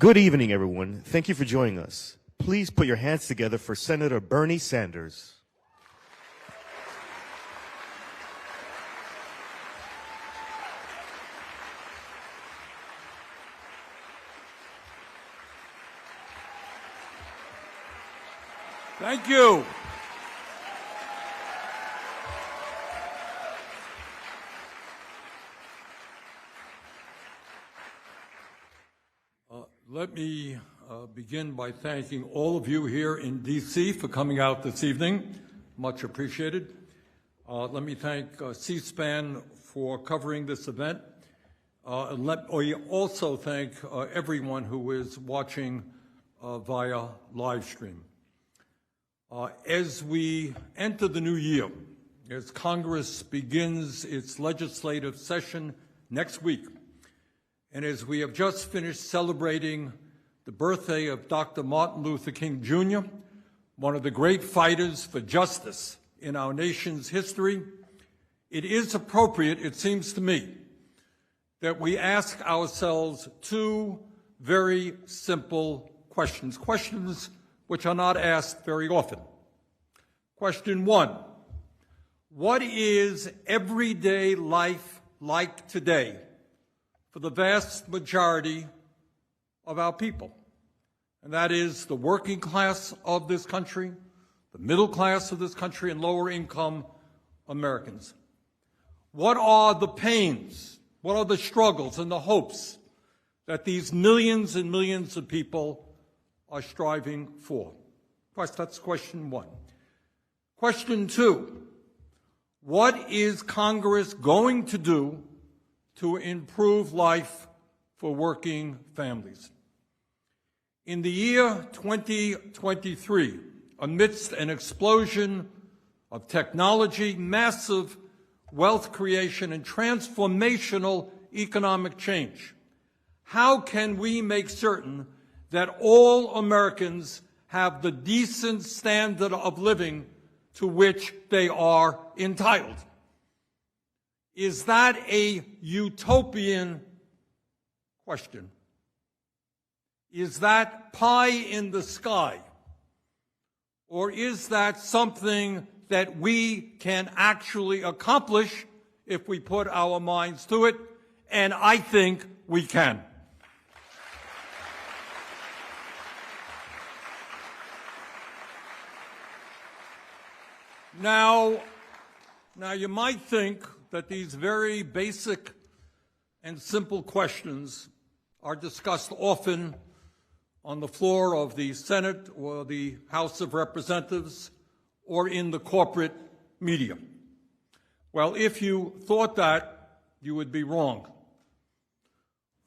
Good evening, everyone. Thank you for joining us. Please put your hands together for Senator Bernie Sanders. Thank you. Let me begin by thanking all of you here in D.C. for coming out this evening. Much appreciated. Let me thank C-SPAN for covering this event. Let me also thank everyone who is watching via live stream. As we enter the new year, as Congress begins its legislative session next week, and as we have just finished celebrating the birthday of Dr. Martin Luther King, Jr., one of the great fighters for justice in our nation's history, it is appropriate, it seems to me, that we ask ourselves two very simple questions which are not asked very often. Question one, what is everyday life like today for the vast majority of our people? And that is the working class of this country, the middle class of this country, and lower income Americans. What are the pains, what are the struggles and the hopes that these millions and millions of people are striving for? That's question one. Question two, what is Congress going to do to improve life for working families? In the year 2023, amidst an explosion of technology, massive wealth creation, and transformational economic change, how can we make certain that all Americans have the decent standard of living to which they are entitled? Is that a utopian question? Is that pie in the sky? Or is that something that we can actually accomplish if we put our minds to it? And I think we can. Now you might think that these very basic and simple questions are discussed often on the floor of the Senate or the House of Representatives or in the corporate media. Well, if you thought that, you would be wrong.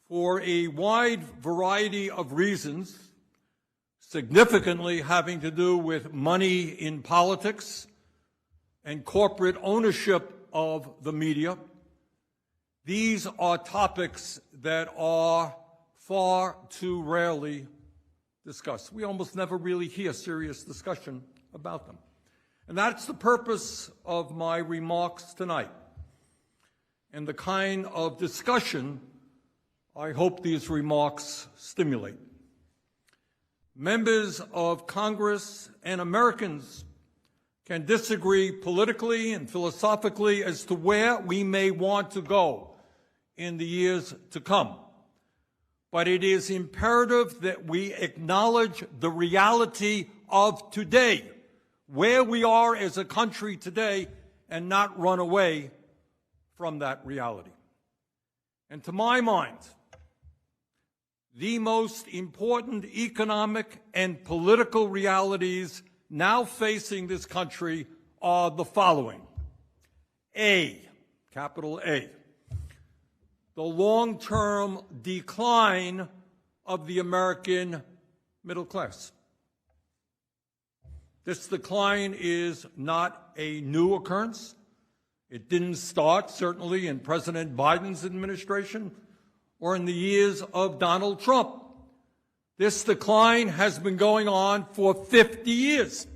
For a wide variety of reasons, significantly having to do with money in politics and corporate ownership of the media, these are topics that are far too rarely discussed. We almost never really hear serious discussion about them. And that's the purpose of my remarks tonight, and the kind of discussion I hope these remarks stimulate. Members of Congress and Americans can disagree politically and philosophically as to where we may want to go in the years to come. But it is imperative that we acknowledge the reality of today, where we are as a country today, and not run away from that reality. And to my mind, the most important economic and political realities now facing this country are the following. A, capital A, the long-term decline of the American middle class. This decline is not a new occurrence. It didn't start, certainly, in President Biden's administration or in the years of Donald Trump. This decline has been going on for 50 years.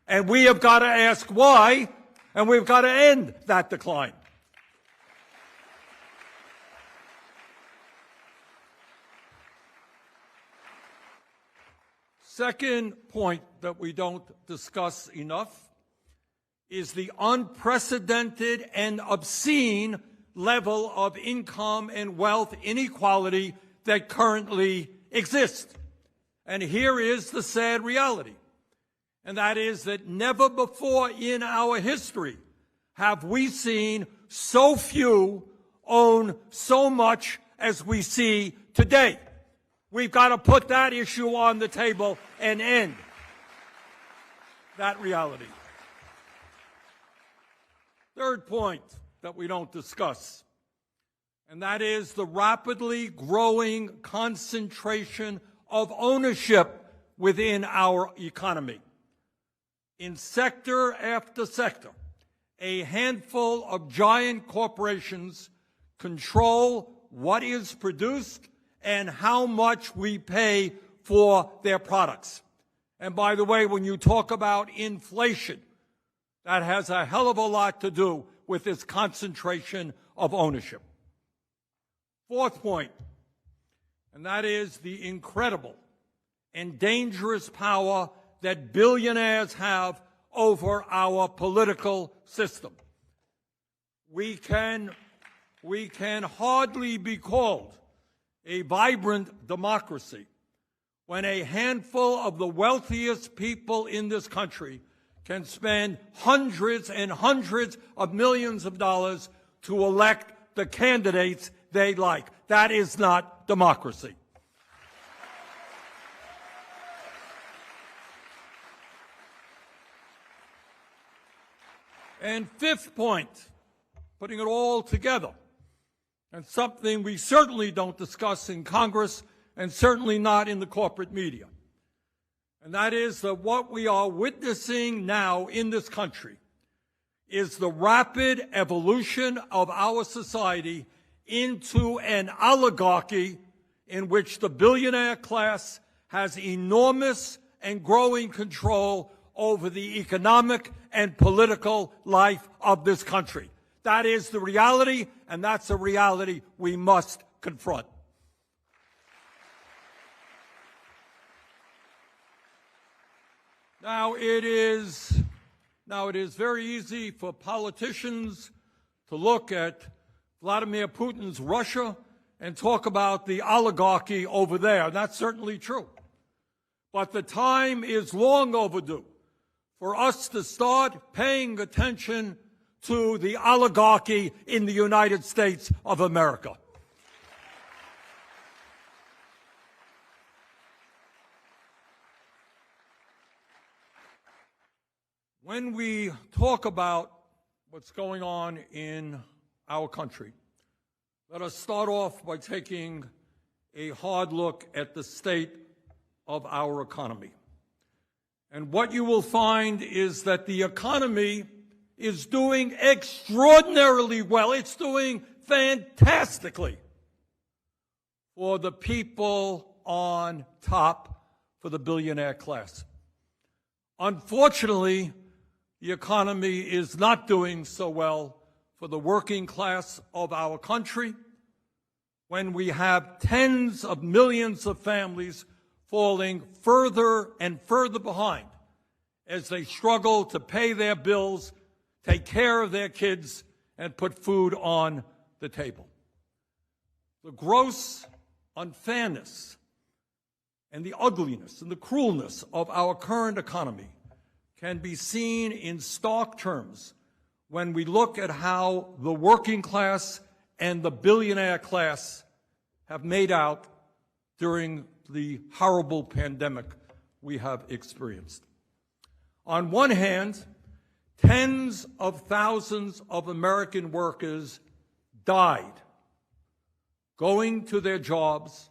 And we have got to ask why, and we've got to end that decline. Second point that we don't discuss enough is the unprecedented and obscene level of income and wealth inequality that currently exists. And here is the sad reality, and that is that never before in our history have we seen so few own so much as we see today. We've got to put that issue on the table and end that reality. Third point that we don't discuss, and that is the rapidly growing concentration of ownership within our economy. In sector after sector, a handful of giant corporations control what is produced and how much we pay for their products. And by the way, when you talk about inflation, that has a hell of a lot to do with this concentration of ownership. Fourth point, and that is the incredible and dangerous power that billionaires have over our political system. We can hardly be called a vibrant democracy when a handful of the wealthiest people in this country can spend hundreds and hundreds of millions of dollars to elect the candidates they like. That is not democracy. And fifth point, putting it all together, and something we certainly don't discuss in Congress and certainly not in the corporate media, and that is that what we are witnessing now in this country is the rapid evolution of our society into an oligarchy in which the billionaire class has enormous and growing control over the economic and political life of this country. That is the reality, and that's a reality we must confront. Now it is very easy for politicians to look at Vladimir Putin's Russia and talk about the oligarchy over there. That's certainly true. But the time is long overdue for us to start paying attention to the oligarchy in the United States of America. When we talk about what's going on in our country, let us start off by taking a hard look at the state of our economy. And what you will find is that the economy is doing extraordinarily well. It's doing fantastically for the people on top, for the billionaire class. Unfortunately, the economy is not doing so well for the working class of our country when we have tens of millions of families falling further and further behind as they struggle to pay their bills, take care of their kids, and put food on the table. The gross unfairness and the ugliness and the cruelness of our current economy can be seen in stark terms when we look at how the working class and the billionaire class have made out during the horrible pandemic we have experienced. On one hand, tens of thousands of American workers died going to their jobs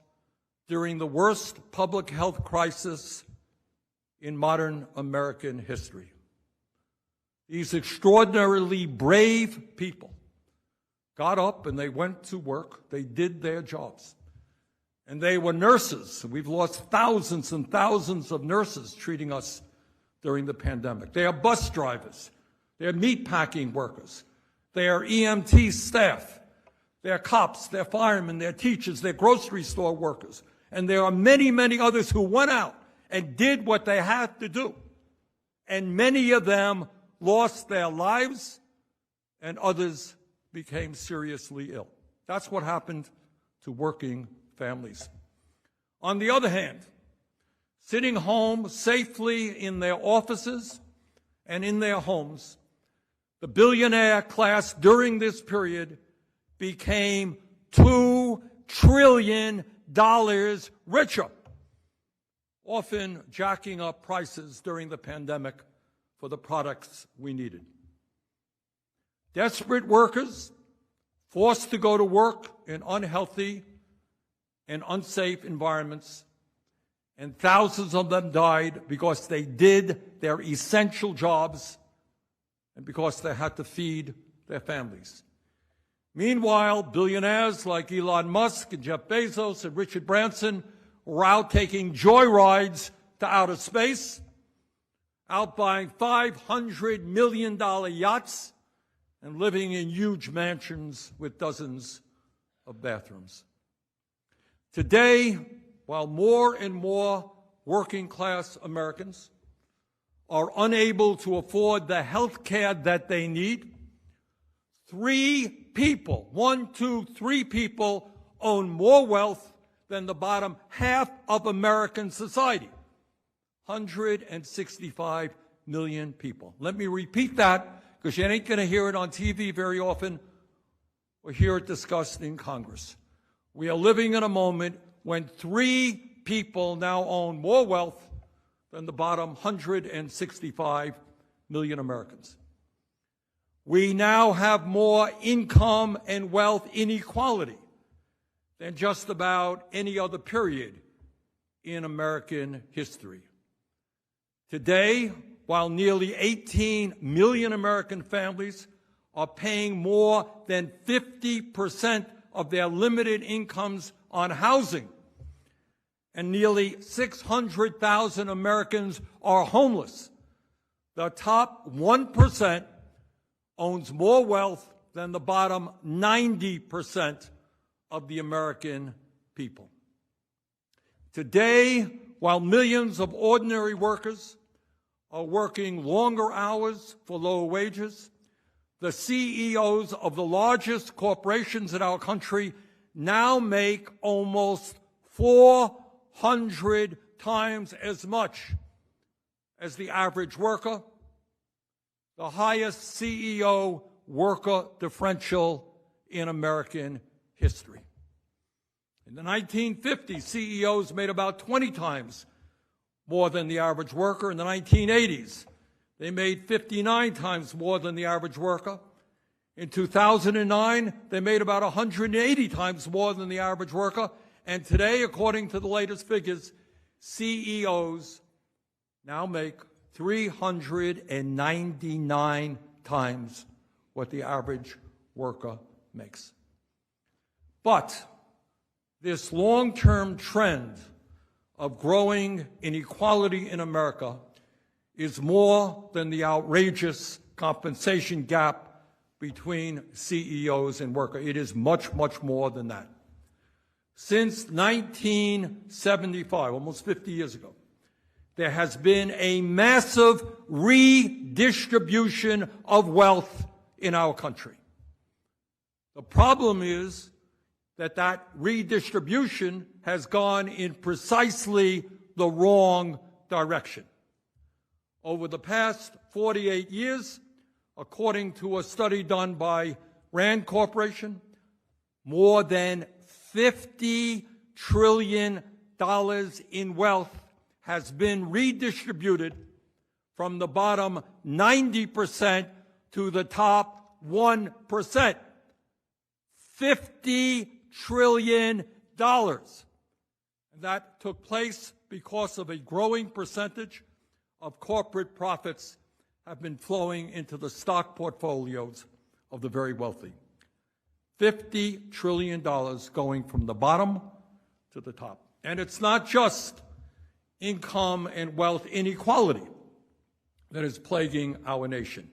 during the worst public health crisis in modern American history. These extraordinarily brave people got up and they went to work. They did their jobs. And they were nurses. We've lost thousands and thousands of nurses treating us during the pandemic. They are bus drivers. They are meatpacking workers. They are EMT staff. They are cops. They're firemen. They're teachers. They're grocery store workers. And there are many, many others who went out and did what they had to do. And many of them lost their lives, and others became seriously ill. That's what happened to working families. On the other hand, sitting home safely in their offices and in their homes, the billionaire class during this period became $2 trillion richer, often jacking up prices during the pandemic for the products we needed. Desperate workers forced to go to work in unhealthy and unsafe environments, and thousands of them died because they did their essential jobs and because they had to feed their families. Meanwhile, billionaires like Elon Musk and Jeff Bezos and Richard Branson were out taking joyrides to outer space, out buying $500 million yachts, and living in huge mansions with dozens of bathrooms. Today, while more and more working-class Americans are unable to afford the health care that they need, 3 people, 1, 2, 3 people own more wealth than the bottom half of American society. 165 million people. Let me repeat that, because you ain't going to hear it on TV very often or hear it discussed in Congress. We are living in a moment when 3 people now own more wealth than the bottom 165 million Americans. We now have more income and wealth inequality than just about any other period in American history. Today, while nearly 18 million American families are paying more than 50% of their limited incomes on housing, and nearly 600,000 Americans are homeless, the top 1% owns more wealth than the bottom 90% of the American people. Today, while millions of ordinary workers are working longer hours for lower wages, the CEOs of the largest corporations in our country now make almost 400 times as much as the average worker, the highest CEO-worker differential in American history. In the 1950s, CEOs made about 20 times more than the average worker. In the 1980s, they made 59 times more than the average worker. In 2009, they made about 180 times more than the average worker. And today, according to the latest figures, CEOs now make 399 times what the average worker makes. But this long-term trend of growing inequality in America is more than the outrageous compensation gap between CEOs and workers. It is much, much more than that. Since 1975, almost 50 years ago, there has been a massive redistribution of wealth in our country. The problem is that that redistribution has gone in precisely the wrong direction. Over the past 48 years, according to a study done by Rand Corporation, more than $50 trillion in wealth has been redistributed from the bottom 90% to the top 1%. $50 trillion. And that took place because of a growing percentage of corporate profits have been flowing into the stock portfolios of the very wealthy. $50 trillion going from the bottom to the top. And it's not just income and wealth inequality that is plaguing our nation.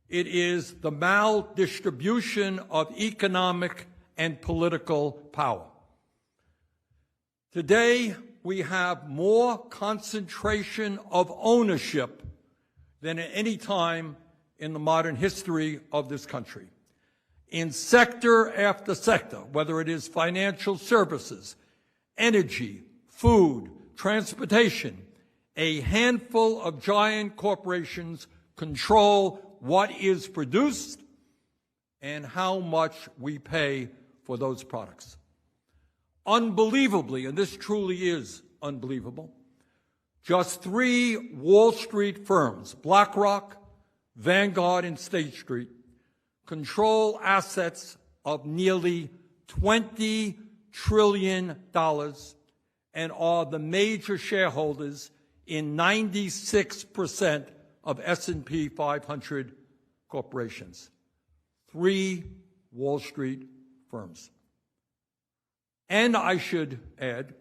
It is the maldistribution of economic and political power. Today, we have more concentration of ownership than at any time in the modern history of this country. In sector after sector, whether it is financial services, energy, food, transportation, a handful of giant corporations control what is produced and how much we pay for those products. Unbelievably, and this truly is unbelievable, just 3 Wall Street firms, BlackRock, Vanguard, and State Street, control assets of nearly $20 trillion and are the major shareholders in 96% of S&P 500 corporations. 3 Wall Street firms. And I should add,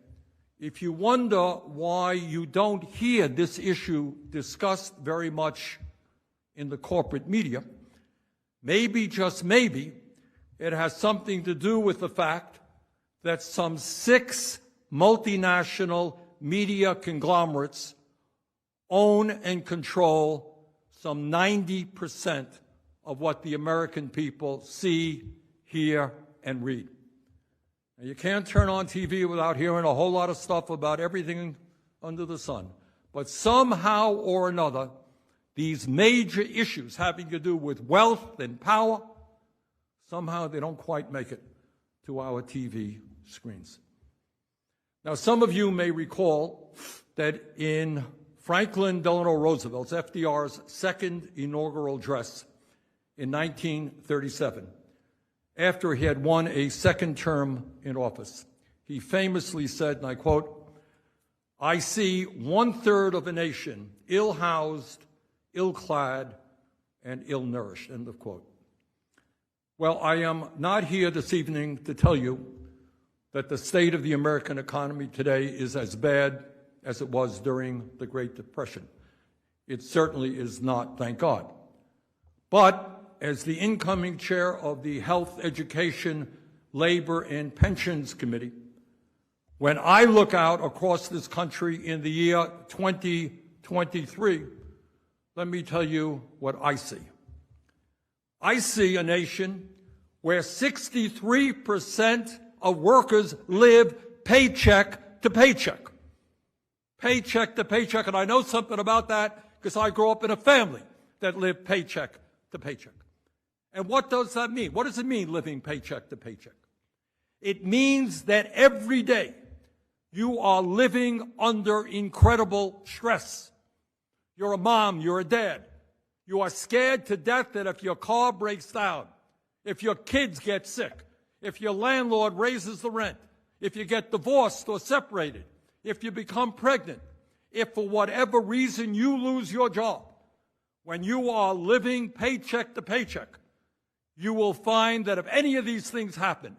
if you wonder why you don't hear this issue discussed very much in the corporate media, maybe, just maybe, it has something to do with the fact that some 6 multinational media conglomerates own and control some 90% of what the American people see, hear, and read. Now, you can't turn on TV without hearing a whole lot of stuff about everything under the sun. But somehow or another, these major issues having to do with wealth and power, somehow they don't quite make it to our TV screens. Now, some of you may recall that in Franklin Delano Roosevelt's, FDR's, second inaugural address in 1937, after he had won a second term in office, he famously said, and I quote, "I see 1/3 of a nation ill-housed, ill-clad, and ill-nourished," end of quote. Well, I am not here this evening to tell you that the state of the American economy today is as bad as it was during the Great Depression. It certainly is not, thank God. But as the incoming chair of the Health, Education, Labor, and Pensions Committee, when I look out across this country in the year 2023, let me tell you what I see. I see a nation where 63% of workers live paycheck to paycheck. Paycheck to paycheck, and I know something about that because I grew up in a family that lived paycheck to paycheck. And what does that mean? What does it mean, living paycheck to paycheck? It means that every day you are living under incredible stress. You're a mom, you're a dad. You are scared to death that if your car breaks down, if your kids get sick, if your landlord raises the rent, if you get divorced or separated, if you become pregnant, if for whatever reason you lose your job, when you are living paycheck to paycheck, you will find that if any of these things happen,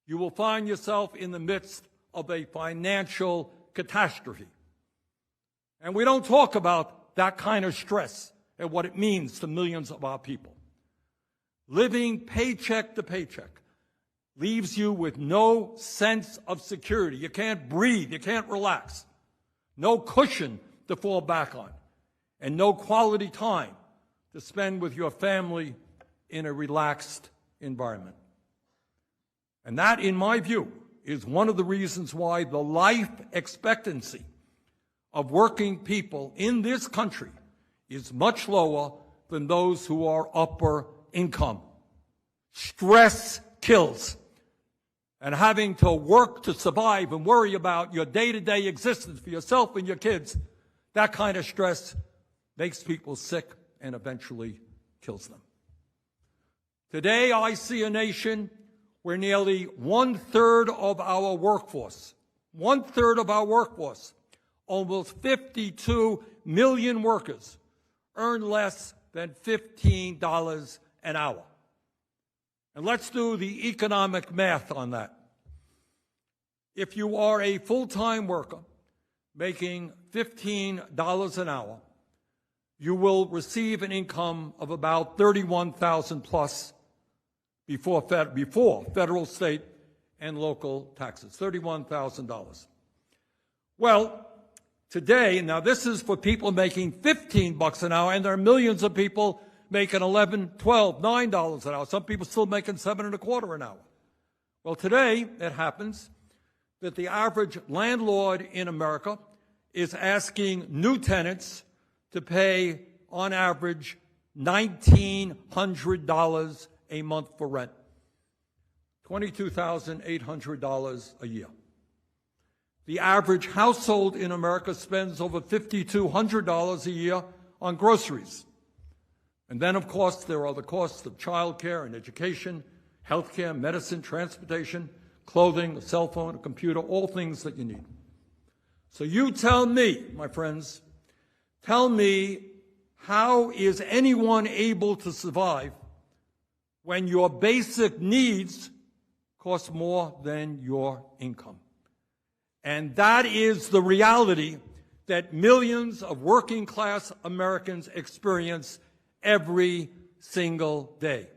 you will find yourself in the midst of a financial catastrophe. And we don't talk about that kind of stress and what it means to millions of our people. Living paycheck to paycheck leaves you with no sense of security. You can't breathe, you can't relax, no cushion to fall back on, and no quality time to spend with your family in a relaxed environment. And that, in my view, is one of the reasons why the life expectancy of working people in this country is much lower than those who are upper income. Stress kills. And having to work to survive and worry about your day-to-day existence for yourself and your kids, that kind of stress makes people sick and eventually kills them. Today, I see a nation where nearly 1/3 of our workforce, almost 52 million workers, earn less than $15 an hour. And let's do the economic math on that. If you are a full-time worker making $15 an hour, you will receive an income of about $31,000 plus before federal, state, and local taxes, $31,000. Well, today, now this is for people making $15 an hour, and there are millions of people making $11, $12, $9 an hour. Some people still making $7.25 an hour. Well, today it happens that the average landlord in America is asking new tenants to pay, on average, $1,900 a month for rent, $22,800 a year. The average household in America spends over $5,200 a year on groceries. And then, of course, there are the costs of child care and education, health care, medicine, transportation, clothing, a cell phone, a computer, all things that you need. So you tell me, my friends, tell me, how is anyone able to survive when your basic needs cost more than your income? And that is the reality that millions of working class Americans experience every single day.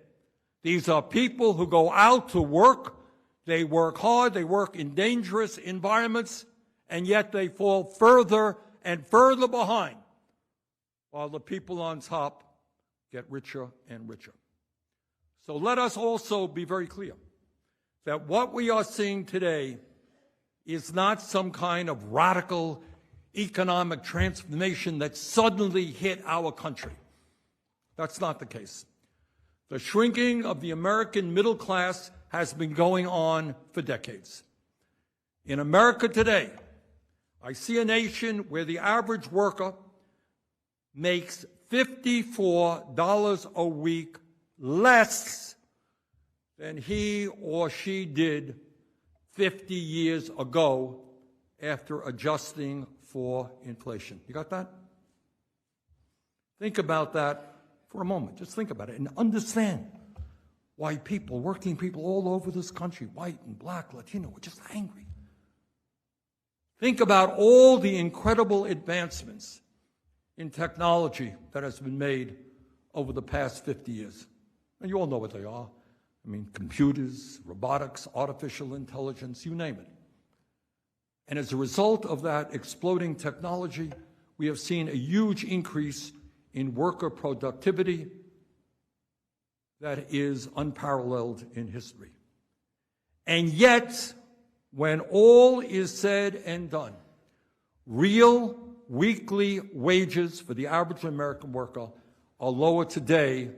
These are people who go out to work, they work hard, they work in dangerous environments, and yet they fall further and further behind while the people on top get richer and richer. So let us also be very clear that what we are seeing today is not some kind of radical economic transformation that suddenly hit our country. That's not the case. The shrinking of the American middle class has been going on for decades. In America today, I see a nation where the average worker makes $54 a week less than he or she did 50 years ago after adjusting for inflation. You got that? Think about that for a moment. Just think about it and understand why people, working people all over this country, white and black, Latino, are just angry. Think about all the incredible advancements in technology that has been made over the past 50 years. And you all know what they are. I mean, computers, robotics, artificial intelligence, you name it. And as a result of that exploding technology, we have seen a huge increase in worker productivity that is unparalleled in history. And yet, when all is said and done, real weekly wages for the average American worker are lower today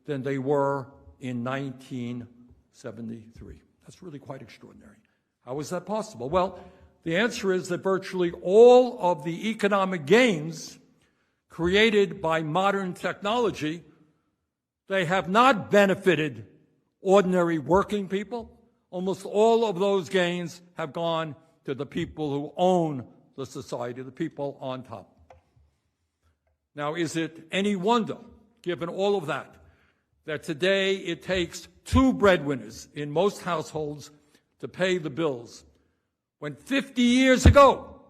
than they were in 1973. That's really quite extraordinary. How is that possible? Well, the answer is that virtually all of the economic gains created by modern technology, they have not benefited ordinary working people. Almost all of those gains have gone to the people who own the society, the people on top. Now, is it any wonder, given all of that, that today it takes two breadwinners in most households to pay the bills, when 50 years ago,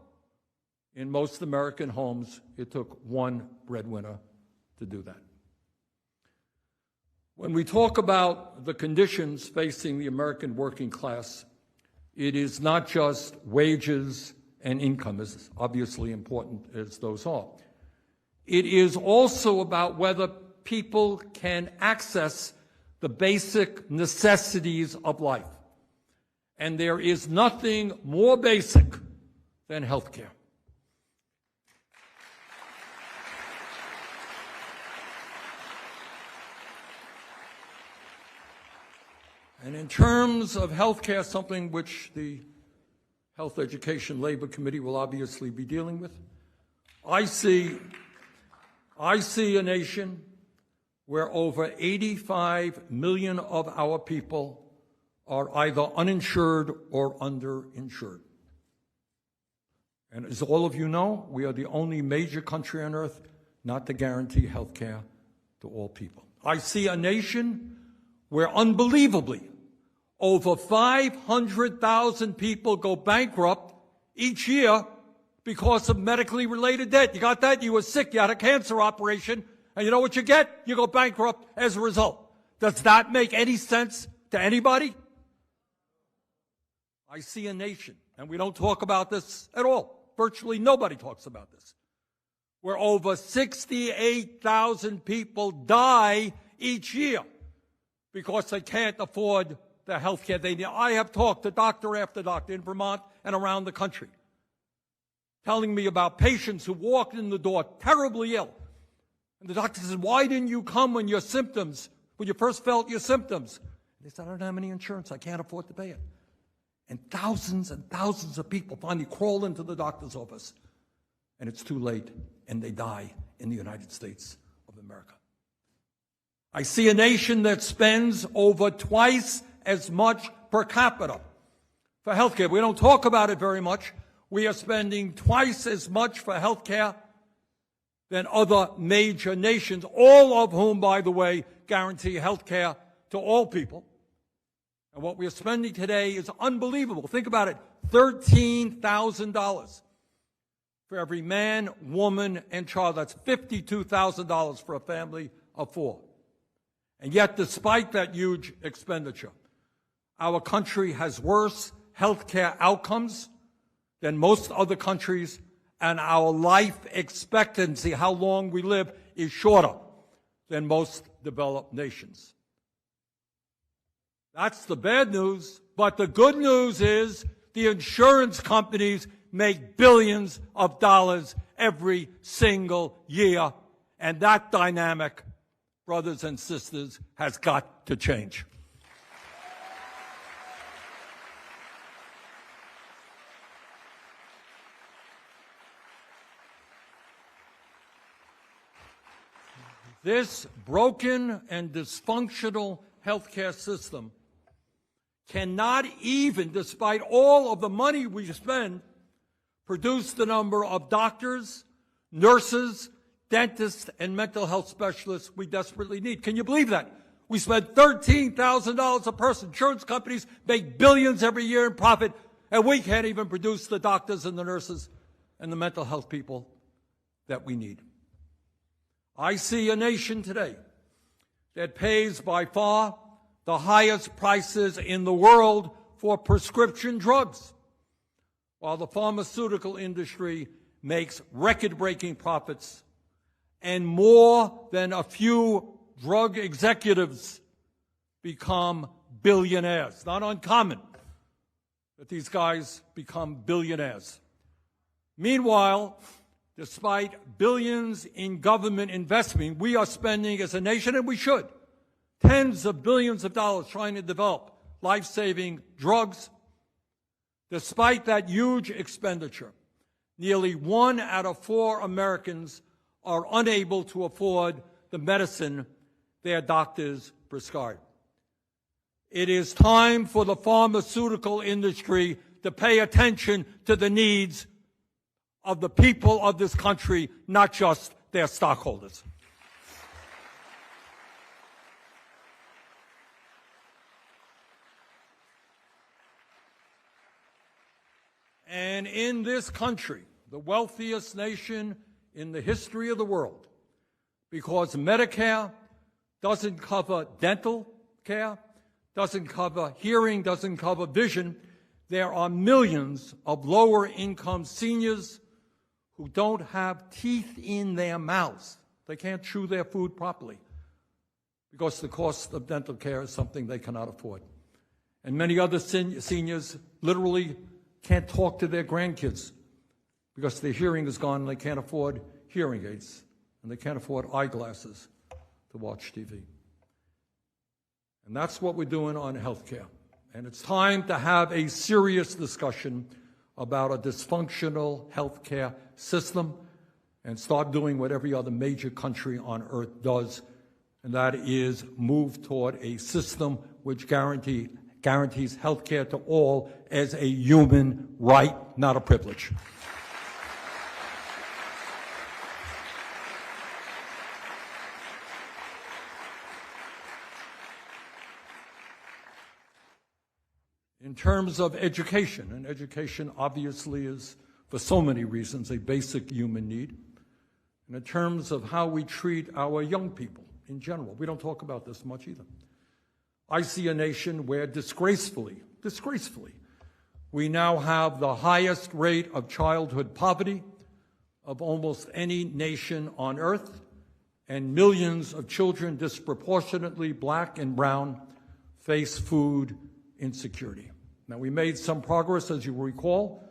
in most American homes, it took one breadwinner to do that? When we talk about the conditions facing the American working class, it is not just wages and income, as obviously important as those are. It is also about whether people can access the basic necessities of life. And there is nothing more basic than health care. And in terms of health care, something which the Health Education Labor Committee will obviously be dealing with, I see a nation where over 85 million of our people are either uninsured or underinsured. And as all of you know, we are the only major country on earth not to guarantee health care to all people. I see a nation where, unbelievably, over 500,000 people go bankrupt each year because of medically related debt. You got that? You were sick, you had a cancer operation, and you know what you get? You go bankrupt as a result. Does that make any sense to anybody? I see a nation, and we don't talk about this at all, virtually nobody talks about this, where over 68,000 people die each year because they can't afford the health care they need. I have talked to doctor after doctor in Vermont and around the country, telling me about patients who walked in the door terribly ill. And the doctor says, why didn't you come when you first felt your symptoms? They said, I don't have any insurance. I can't afford to pay it. And thousands of people finally crawl into the doctor's office, and it's too late, and they die in the United States of America. I see a nation that spends over twice as much per capita for health care. We don't talk about it very much. We are spending twice as much for health care than other major nations, all of whom, by the way, guarantee health care to all people. And what we are spending today is unbelievable. Think about it, $13,000 for every man, woman, and child. That's $52,000 for a family of four. And yet, despite that huge expenditure, our country has worse health care outcomes than most other countries, and our life expectancy, how long we live, is shorter than most developed nations. That's the bad news, but the good news is the insurance companies make billions of dollars every single year, and that dynamic, brothers and sisters, has got to change. This broken and dysfunctional healthcare system cannot even, despite all of the money we spend, produce the number of doctors, nurses, dentists, and mental health specialists we desperately need. Can you believe that? We spend $13,000 a person. Insurance companies make billions every year in profit, and we can't even produce the doctors and the nurses and the mental health people that we need. I see a nation today that pays by far the highest prices in the world for prescription drugs, while the pharmaceutical industry makes record-breaking profits, and more than a few drug executives become billionaires. Not uncommon that these guys become billionaires. Meanwhile, despite billions in government investment, we are spending as a nation, and we should, tens of billions of dollars trying to develop life-saving drugs. Despite that huge expenditure, nearly 1 out of 4 Americans are unable to afford the medicine their doctors prescribe. It is time for the pharmaceutical industry to pay attention to the needs of the people of this country, not just their stockholders. And in this country, the wealthiest nation in the history of the world, because Medicare doesn't cover dental care, doesn't cover hearing, doesn't cover vision, there are millions of lower-income seniors who don't have teeth in their mouths. They can't chew their food properly because the cost of dental care is something they cannot afford. And many other seniors literally can't talk to their grandkids because their hearing is gone and they can't afford hearing aids and they can't afford eyeglasses to watch TV. And that's what we're doing on health care. And it's time to have a serious discussion about a dysfunctional health care system and start doing what every other major country on earth does, and that is move toward a system which guarantees health care to all as a human right, not a privilege. In terms of education, and education obviously is, for so many reasons, a basic human need. And in terms of how we treat our young people in general, we don't talk about this much either. I see a nation where disgracefully, We now have the highest rate of childhood poverty of almost any nation on earth, and millions of children, disproportionately black and brown, face food insecurity. Now, we made some progress, as you recall,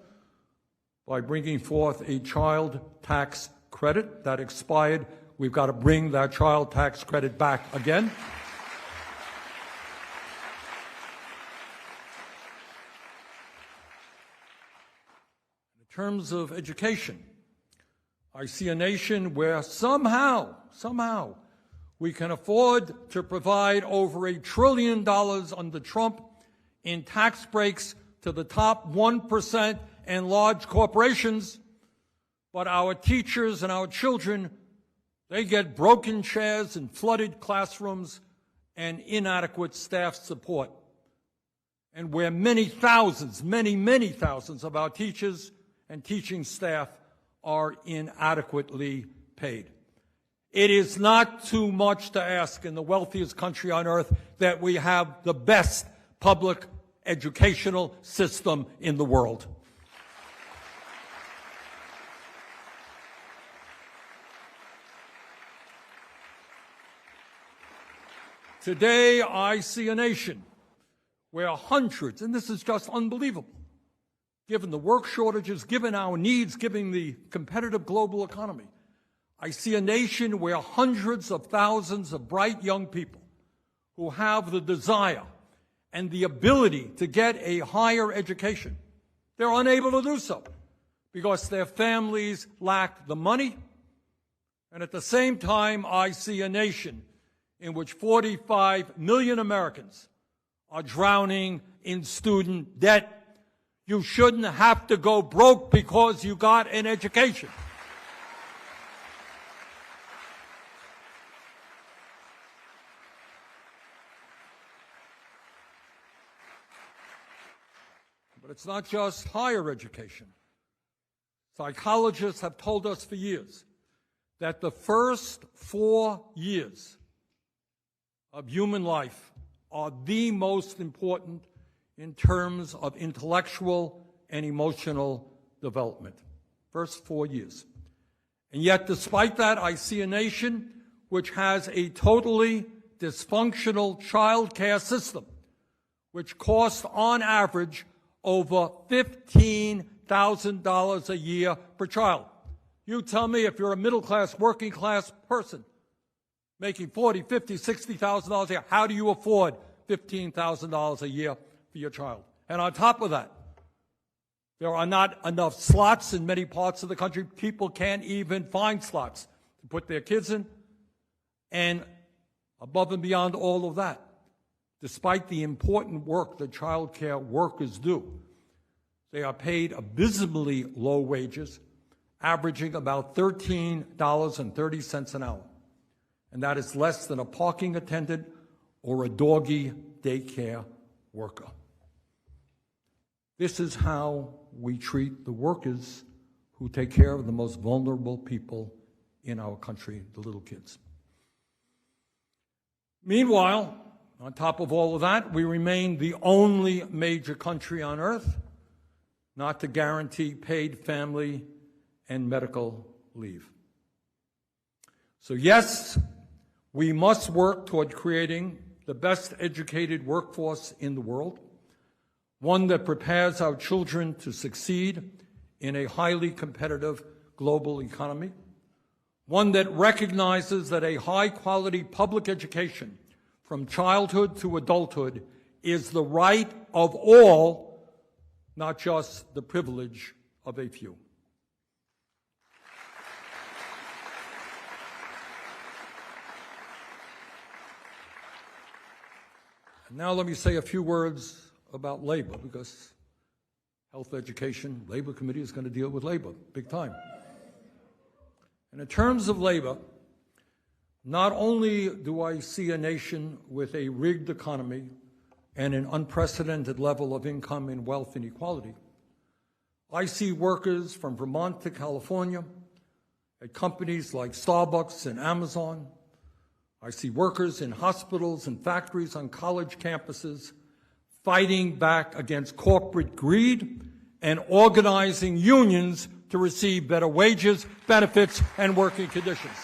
by bringing forth a child tax credit that expired. We've got to bring that child tax credit back again. In terms of education, I see a nation where somehow, we can afford to provide over $1 trillion under Trump in tax breaks to the top 1% and large corporations, but our teachers and our children, they get broken chairs and flooded classrooms and inadequate staff support. And where many thousands of our teachers and teaching staff are inadequately paid. It is not too much to ask in the wealthiest country on earth that we have the best public educational system in the world. Today, I see a nation where hundreds, and this is just unbelievable, given the work shortages, given our needs, given the competitive global economy, I see a nation where hundreds of thousands of bright young people who have the desire and the ability to get a higher education, they're unable to do so because their families lack the money. And at the same time, I see a nation in which 45 million Americans are drowning in student debt. You shouldn't have to go broke because you got an education. But it's not just higher education. Psychologists have told us for years that the first 4 years of human life are the most important in terms of intellectual and emotional development. First 4 years. And yet, despite that, I see a nation which has a totally dysfunctional child care system, which costs on average over $15,000 a year per child. You tell me, if you're a middle-class, working-class person making $40,000, $50,000, $60,000 a year, how do you afford $15,000 a year for your child? And on top of that, there are not enough slots in many parts of the country. People can't even find slots to put their kids in. And above and beyond all of that, despite the important work that child care workers do, they are paid abysmally low wages, averaging about $13.30 an hour. And that is less than a parking attendant or a doggy daycare worker. This is how we treat the workers who take care of the most vulnerable people in our country, the little kids. Meanwhile, on top of all of that, we remain the only major country on earth not to guarantee paid family and medical leave. So yes, we must work toward creating the best educated workforce in the world, one that prepares our children to succeed in a highly competitive global economy, one that recognizes that a high-quality public education from childhood to adulthood is the right of all, not just the privilege of a few. And now let me say a few words about labor, because health, education, labor committee is going to deal with labor big time. And in terms of labor, not only do I see a nation with a rigged economy and an unprecedented level of income and wealth inequality, I see workers from Vermont to California at companies like Starbucks and Amazon. I see workers in hospitals and factories on college campuses fighting back against corporate greed, and organizing unions to receive better wages, benefits, and working conditions.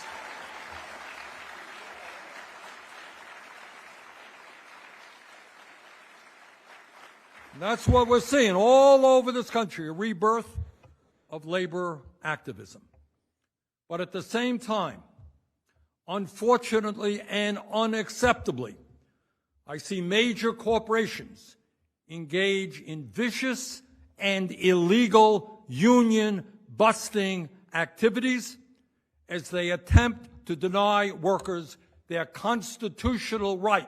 And that's what we're seeing all over this country, a rebirth of labor activism. But at the same time, unfortunately and unacceptably, I see major corporations engage in vicious and illegal union-busting activities as they attempt to deny workers their constitutional right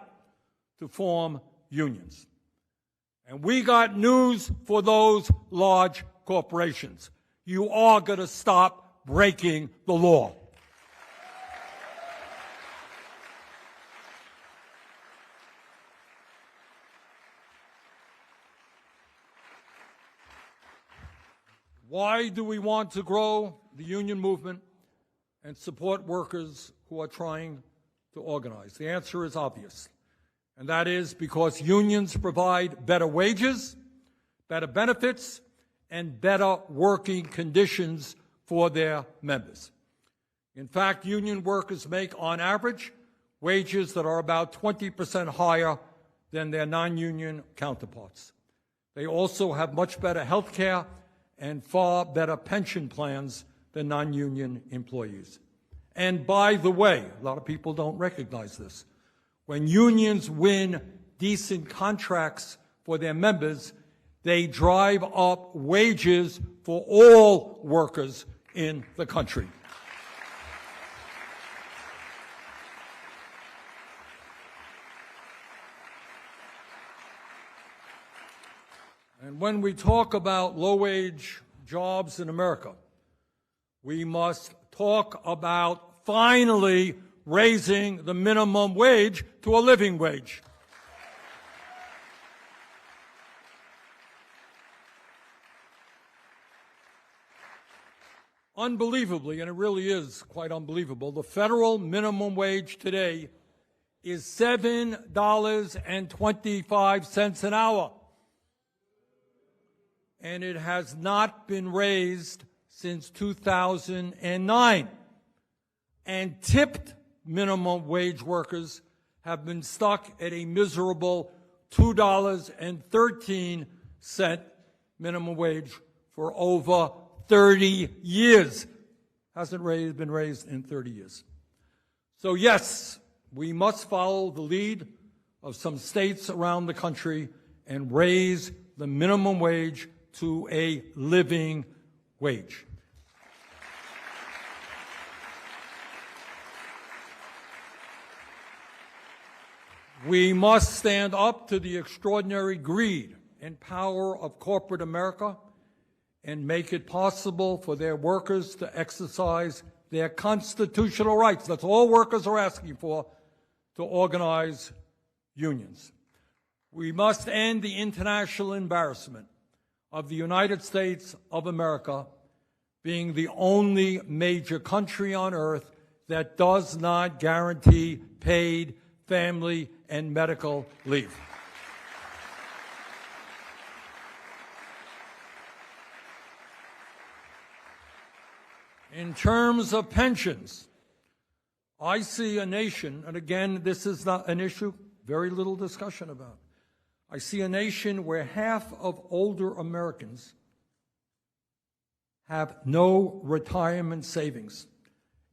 to form unions. And we got news for those large corporations. You are going to stop breaking the law. Why do we want to grow the union movement and support workers who are trying to organize? The answer is obvious, and that is because unions provide better wages, better benefits, and better working conditions for their members. In fact, union workers make, on average, wages that are about 20% higher than their non-union counterparts. They also have much better health care and far better pension plans than non-union employees. And by the way, a lot of people don't recognize this, when unions win decent contracts for their members, they drive up wages for all workers in the country. And when we talk about low-wage jobs in America, we must talk about finally raising the minimum wage to a living wage. Unbelievably, and it really is quite unbelievable, the federal minimum wage today is $7.25 an hour. And it has not been raised since 2009. And tipped minimum wage workers have been stuck at a miserable $2.13 minimum wage for over 30 years. Hasn't been raised in 30 years. So yes, we must follow the lead of some states around the country and raise the minimum wage to a living wage. We must stand up to the extraordinary greed and power of corporate America and make it possible for their workers to exercise their constitutional rights. That's all workers are asking for, to organize unions. We must end the international embarrassment of the United States of America being the only major country on earth that does not guarantee paid family and medical leave. In terms of pensions, I see a nation, and again, this is not an issue, very little discussion about. I see a nation where half of older Americans have no retirement savings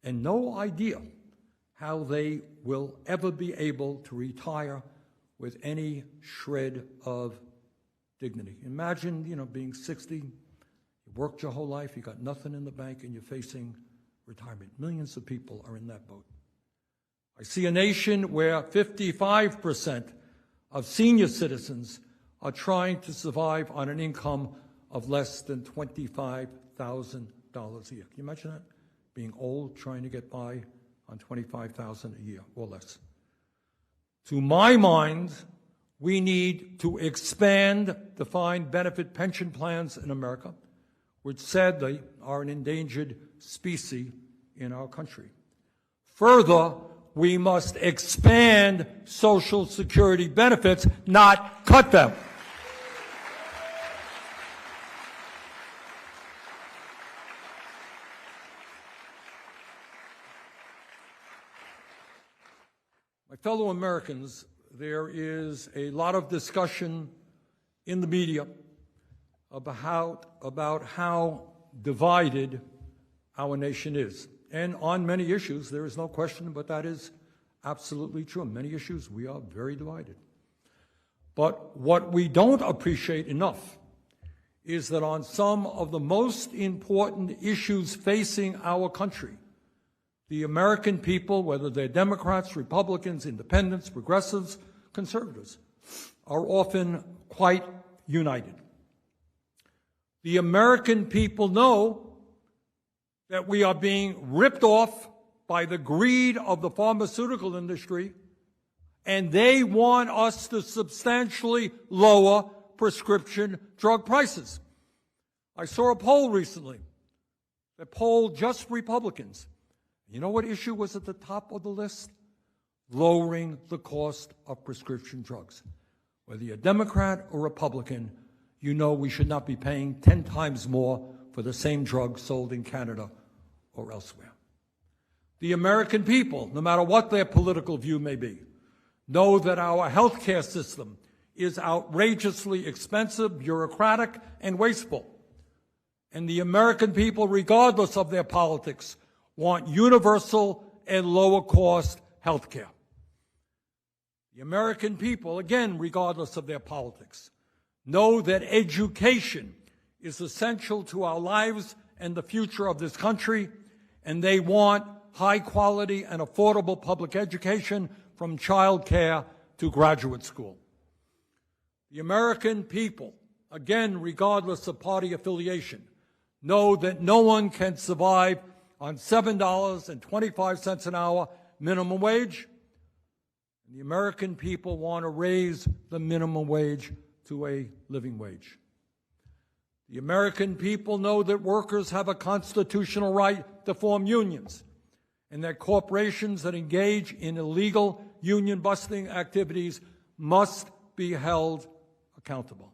and no idea how they will ever be able to retire with any shred of dignity. Imagine, being 60, you worked your whole life, you got nothing in the bank, and you're facing retirement. Millions of people are in that boat. I see a nation where 55% of senior citizens are trying to survive on an income of less than $25,000 a year. Can you imagine that? Being old, trying to get by on $25,000 a year or less. To my mind, we need to expand defined benefit pension plans in America, which sadly are an endangered species in our country. Further, we must expand Social Security benefits, not cut them. fellow Americans, there is a lot of discussion in the media about how divided our nation is. And on many issues, there is no question, but that is absolutely true. On many issues, we are very divided. But what we don't appreciate enough is that on some of the most important issues facing our country, the American people, whether they're Democrats, Republicans, independents, progressives, conservatives, are often quite united. The American people know that we are being ripped off by the greed of the pharmaceutical industry, and they want us to substantially lower prescription drug prices. I saw a poll recently that polled just Republicans. You know what issue was at the top of the list? Lowering the cost of prescription drugs. Whether you're Democrat or Republican, you know we should not be paying 10 times more for the same drug sold in Canada or elsewhere. The American people, no matter what their political view may be, know that our health care system is outrageously expensive, bureaucratic, and wasteful. And the American people, regardless of their politics, want universal and lower-cost health care. The American people, again, regardless of their politics, know that education is essential to our lives and the future of this country, and they want high-quality and affordable public education from child care to graduate school. The American people, again, regardless of party affiliation, know that no one can survive on $7.25 an hour minimum wage. And the American people want to raise the minimum wage to a living wage. The American people know that workers have a constitutional right to form unions, and that corporations that engage in illegal union-busting activities must be held accountable.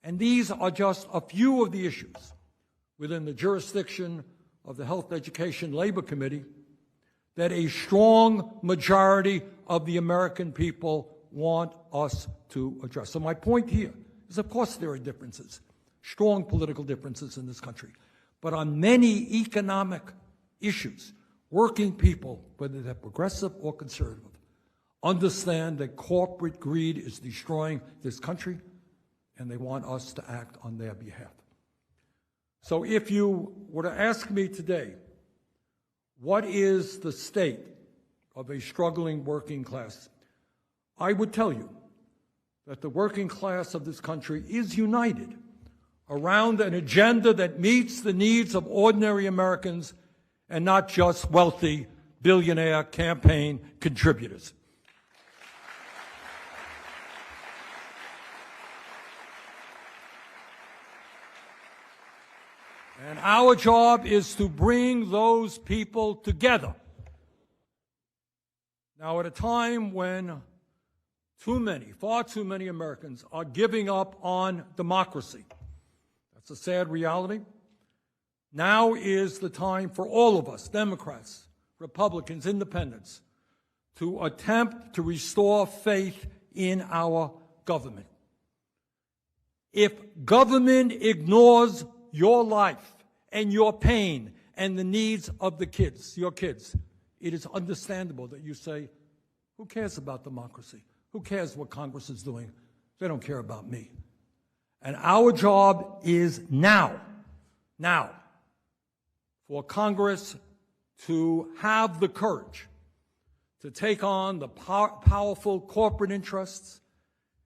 And these are just a few of the issues within the jurisdiction of the Health, Education, Labor Committee that a strong majority of the American people want us to address. So my point here is, of course, there are differences, strong political differences in this country. But on many economic issues, working people, whether they're progressive or conservative, understand that corporate greed is destroying this country, and they want us to act on their behalf. So if you were to ask me today, what is the state of a struggling working class, I would tell you that the working class of this country is united around an agenda that meets the needs of ordinary Americans and not just wealthy billionaire campaign contributors. And our job is to bring those people together. Now, at a time when too many, far too many Americans are giving up on democracy, that's a sad reality. Now is the time for all of us, Democrats, Republicans, Independents, to attempt to restore faith in our government. If government ignores your life and your pain and the needs of the kids, your kids, it is understandable that you say, who cares about democracy? Who cares what Congress is doing? They don't care about me. And our job is now, for Congress to have the courage to take on the powerful corporate interests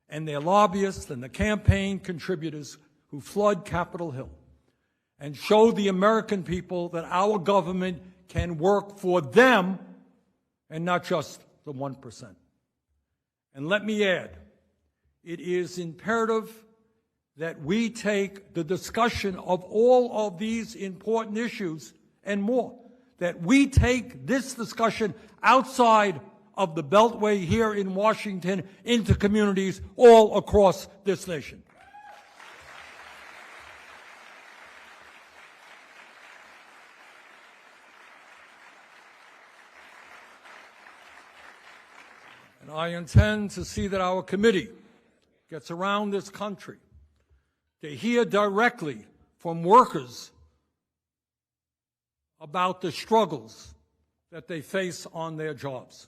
and their lobbyists and the campaign contributors who flood Capitol Hill, and show the American people that our government can work for them and not just the 1%. And let me add, it is imperative that we take the discussion of all of these important issues and more, that we take this discussion outside of the Beltway here in Washington into communities all across this nation. And I intend to see that our committee gets around this country to hear directly from workers about the struggles that they face on their jobs.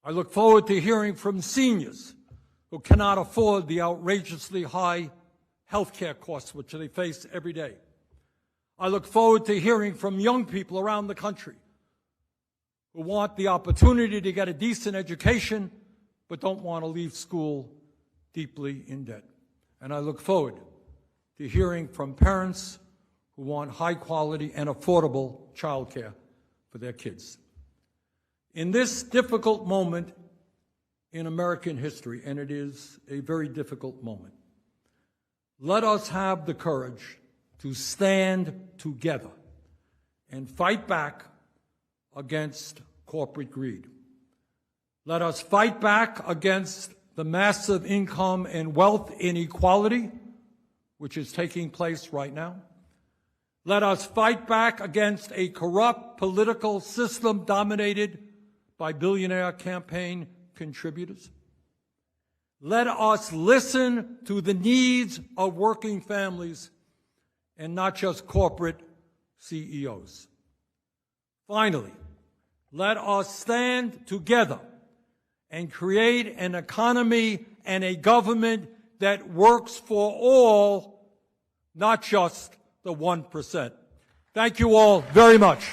I look forward to hearing from seniors who cannot afford the outrageously high health care costs which they face every day. I look forward to hearing from young people around the country who want the opportunity to get a decent education but don't want to leave school deeply in debt. And I look forward to hearing from parents who want high quality and affordable child care for their kids. In this difficult moment in American history, and it is a very difficult moment, let us have the courage to stand together and fight back against corporate greed. Let us fight back against the massive income and wealth inequality which is taking place right now. Let us fight back against a corrupt political system dominated by billionaire campaign contributors. Let us listen to the needs of working families and not just corporate CEOs. Finally, let us stand together and create an economy and a government that works for all, not just the 1%. Thank you all very much.